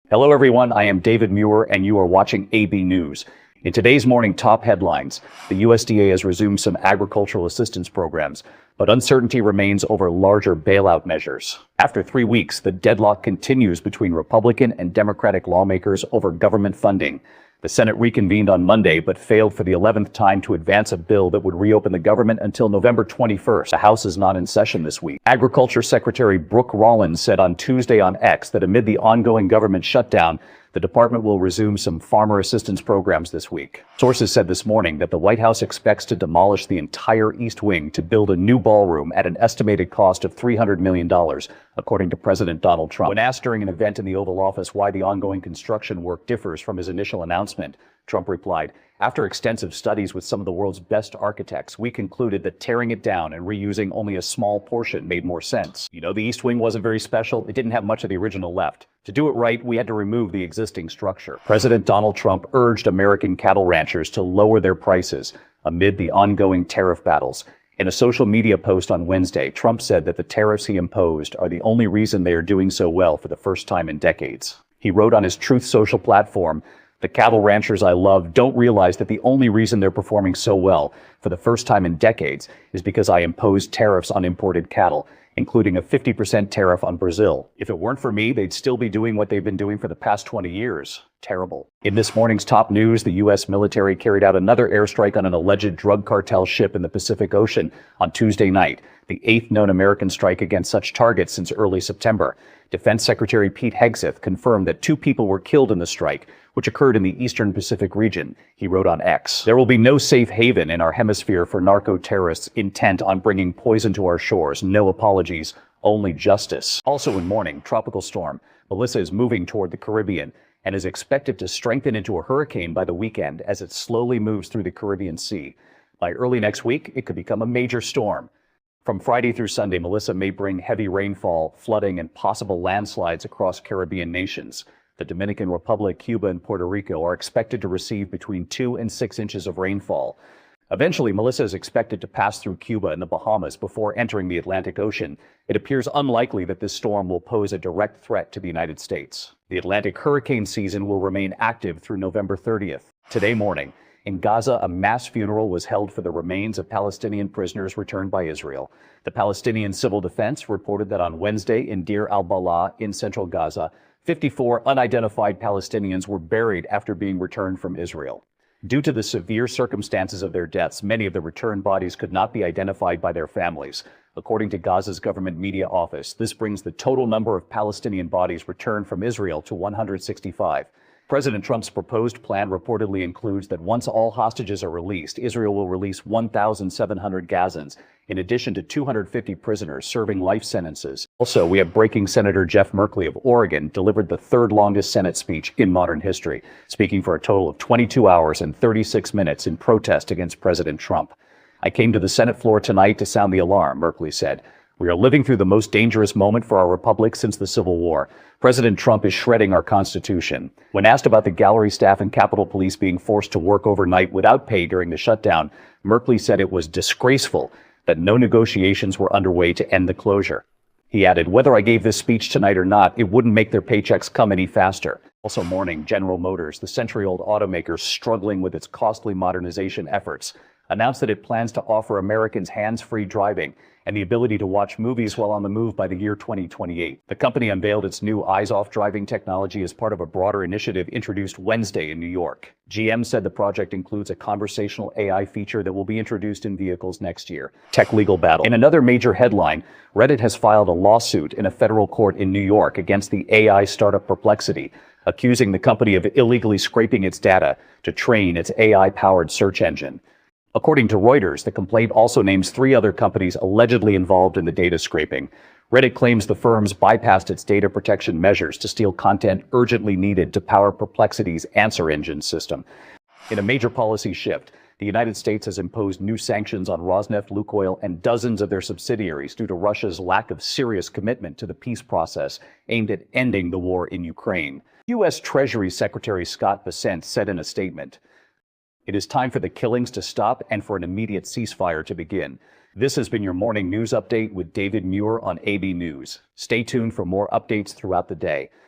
Hello everyone, I am David Muir and you are watching AB News. In today's morning top headlines, the USDA has resumed some agricultural assistance programs, but uncertainty remains over larger bailout measures. After 3 weeks, the deadlock continues between Republican and Democratic lawmakers over government funding. The Senate reconvened on Monday, but failed for the 11th time to advance a bill that would reopen the government until November 21st. The House is not in session this week. Agriculture Secretary Brooke Rollins said on Tuesday on X that amid the ongoing government shutdown, the department will resume some farmer assistance programs this week. Sources said this morning that the White House expects to demolish the entire East Wing to build a new ballroom at an estimated cost of $300 million, according to President Donald Trump. When asked during an event in the Oval Office why the ongoing construction work differs from his initial announcement, Trump replied, "After extensive studies with some of the world's best architects, we concluded that tearing it down and reusing only a small portion made more sense. You know, the East Wing wasn't very special. It didn't have much of the original left. To do it right, we had to remove the existing structure." President Donald Trump urged American cattle ranchers to lower their prices amid the ongoing tariff battles. In a social media post on Wednesday, Trump said that the tariffs he imposed are the only reason they are doing so well for the first time in decades. He wrote on his Truth Social platform, "The cattle ranchers I love don't realize that the only reason they're performing so well for the first time in decades is because I imposed tariffs on imported cattle, including a 50% tariff on Brazil. If it weren't for me, they'd still be doing what they've been doing for the past 20 years. Terrible." In this morning's top news, the U.S. military carried out another airstrike on an alleged drug cartel ship in the Pacific Ocean on Tuesday night, the 8th known American strike against such targets since early September. Defense Secretary Pete Hegseth confirmed that 2 people were killed in the strike, which occurred in the Eastern Pacific region. He wrote on X, "There will be no safe haven in our hemisphere for narco-terrorists intent on bringing poison to our shores. No apologies, only justice." Also in morning, Tropical Storm Melissa is moving toward the Caribbean and is expected to strengthen into a hurricane by the weekend as it slowly moves through the Caribbean Sea. By early next week, it could become a major storm. From Friday through Sunday, Melissa may bring heavy rainfall, flooding, and possible landslides across Caribbean nations. The Dominican Republic, Cuba, and Puerto Rico are expected to receive between 2 and 6 inches of rainfall. Eventually, Melissa is expected to pass through Cuba and the Bahamas before entering the Atlantic Ocean. It appears unlikely that this storm will pose a direct threat to the United States. The Atlantic hurricane season will remain active through November 30th. Today morning, in Gaza, a mass funeral was held for the remains of Palestinian prisoners returned by Israel. The Palestinian Civil Defense reported that on Wednesday in Deir al-Balah in central Gaza, 54 unidentified Palestinians were buried after being returned from Israel. Due to the severe circumstances of their deaths, many of the returned bodies could not be identified by their families. According to Gaza's government media office, this brings the total number of Palestinian bodies returned from Israel to 165. President Trump's proposed plan reportedly includes that once all hostages are released, Israel will release 1,700 Gazans, in addition to 250 prisoners serving life sentences. Also, we have breaking. Senator Jeff Merkley of Oregon delivered the 3rd longest Senate speech in modern history, speaking for a total of 22 hours and 36 minutes in protest against President Trump. "I came to the Senate floor tonight to sound the alarm," Merkley said. "We are living through the most dangerous moment for our republic since the Civil War. President Trump is shredding our Constitution." When asked about the gallery staff and Capitol Police being forced to work overnight without pay during the shutdown, Merkley said it was disgraceful that no negotiations were underway to end the closure. He added, "Whether I gave this speech tonight or not, it wouldn't make their paychecks come any faster." Also morning, General Motors, the century-old automaker struggling with its costly modernization efforts, announced that it plans to offer Americans hands-free driving and the ability to watch movies while on the move by the year 2028. The company unveiled its new eyes-off driving technology as part of a broader initiative introduced Wednesday in New York. GM said the project includes a conversational AI feature that will be introduced in vehicles next year. Tech legal battle. In another major headline, Reddit has filed a lawsuit in a federal court in New York against the AI startup Perplexity, accusing the company of illegally scraping its data to train its AI-powered search engine. According to Reuters, the complaint also names 3 other companies allegedly involved in the data scraping. Reddit claims the firms bypassed its data protection measures to steal content urgently needed to power Perplexity's answer engine system. In a major policy shift, the United States has imposed new sanctions on Rosneft, Lukoil, and dozens of their subsidiaries due to Russia's lack of serious commitment to the peace process aimed at ending the war in Ukraine. U.S. Treasury Secretary Scott Bessent said in a statement, "It is time for the killings to stop and for an immediate ceasefire to begin." This has been your morning news update with David Muir on AB News. Stay tuned for more updates throughout the day.